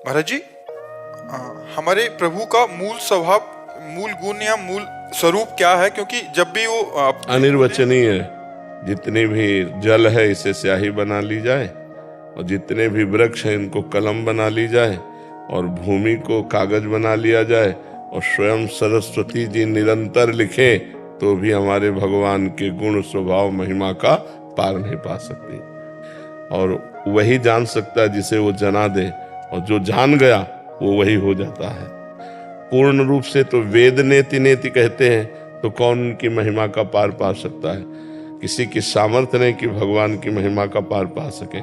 भरत जी, हमारे प्रभु का मूल स्वभाव, मूल गुण या मूल स्वरूप क्या है? क्योंकि जब भी वो अनिर्वचनीय है। जितनी भी जल है इसे स्याही बना ली जाए, और जितने भी वृक्ष हैं इनको कलम बना ली जाए, और भूमि को कागज बना लिया जाए, और स्वयं सरस्वती जी निरंतर लिखे तो भी हमारे भगवान के गुण स्वभाव महिमा का पार नहीं पा सकती। और वही जान सकता है जिसे वो जना दे, और जो जान गया वो वही हो जाता है पूर्ण रूप से। तो वेद नेति नेति कहते हैं, तो कौन उनकी महिमा का पार पा सकता है? किसी की सामर्थ्य नहीं कि भगवान की महिमा का पार पा सके।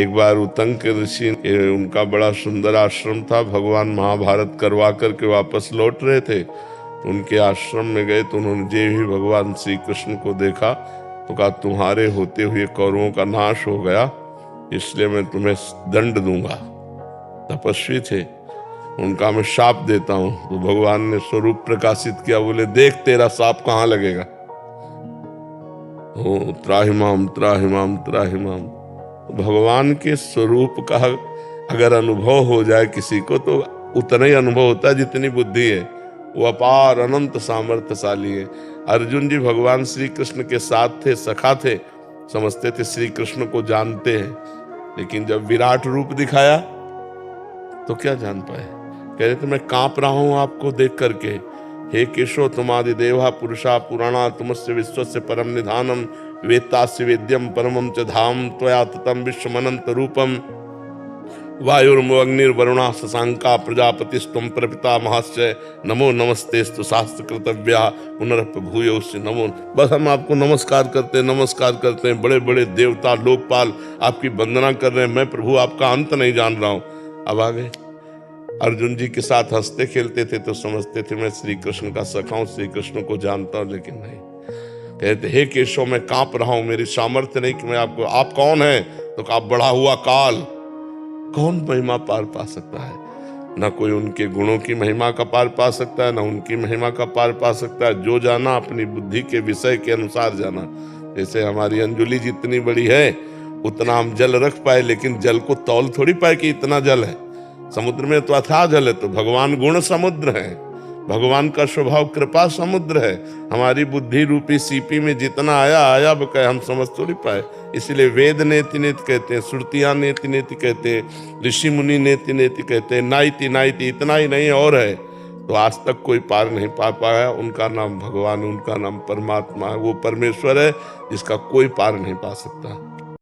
एक बार उतंक ऋषि, उनका बड़ा सुंदर आश्रम था, भगवान महाभारत करवा करके वापस लौट रहे थे, उनके आश्रम में गए तो उन्होंने जो ही भगवान श्री कृष्ण को देखा तो कहा, तुम्हारे होते हुए कौरवों का नाश हो गया, इसलिए मैं तुम्हें दंड दूंगा। तपस्वी थे, उनका मैं शाप देता हूं। तो भगवान ने स्वरूप प्रकाशित किया, बोले देख तेरा शाप कहाँ लगेगा। त्राहिमाम त्राहिमाम त्राहिमाम। भगवान के स्वरूप का अगर अनुभव हो जाए किसी को, तो उतना ही अनुभव होता है जितनी बुद्धि है। वो अपार अनंत सामर्थ्यशाली है। अर्जुन जी भगवान श्री कृष्ण के साथ थे, सखा थे, समझते थे श्री कृष्ण को जानते हैं, लेकिन जब विराट रूप दिखाया तो क्या जान पाए। कह रहे थे मैं कांप रहा हूं आपको देख करके। हे केशव तुमादि देवा पुरुषा पुराणा तुमस्य विश्वस्य परम निधानम वेत्तास्य वेद्यम परमम च धाम त्वया ततम विश्वमनंत रूपम वायुर्मग्निर्वरुणा शशांका प्रजापतिस्त्वं प्रपिता महाश्चय नमो नमस्तेस्तु शास्त्र कर्तव्या पुनरप भूयोश्च नमो। बस हम आपको नमस्कार करते हैं। बड़े बड़े देवता लोकपाल आपकी वंदना कर रहे हैं। मैं प्रभु आपका अंत नहीं जान रहा हूं। अब आ गए। अर्जुन जी के साथ हंसते खेलते थे तो समझते थे मैं श्री कृष्ण का सखा हूं, श्री कृष्ण को जानता हूं, लेकिन नहीं। कहते हे केशव मैं कांप रहा हूं, मेरी सामर्थ्य नहीं कि मैं आपको। आप कौन है? तो आप बढ़ा हुआ काल। कौन महिमा पार पा सकता है? ना कोई उनके गुणों की महिमा का पार पा सकता है, ना उनकी महिमा का पार पा सकता है। जो जाना अपनी बुद्धि के विषय के अनुसार जाना। जैसे हमारी अंजुलि जितनी बड़ी है उतना हम जल रख पाए, लेकिन जल को तौल थोड़ी पाए कि इतना जल है। समुद्र में तो अथाह जल है, तो भगवान गुण समुद्र है, भगवान का स्वभाव कृपा समुद्र है। हमारी बुद्धि रूपी सीपी में जितना आया बकाया हम समझ थोड़ी पाए। इसलिए वेद नेति नेति कहते हैं, श्रुतियां नेति नेति कहते हैं, ऋषि मुनि नेति नेति कहते हैं, नाइति नाइति, इतना ही नहीं और है। तो आज तक कोई पार नहीं पा पाया। उनका नाम भगवान, उनका नाम परमात्मा है। वो परमेश्वर है जिसका कोई पार नहीं पा सकता।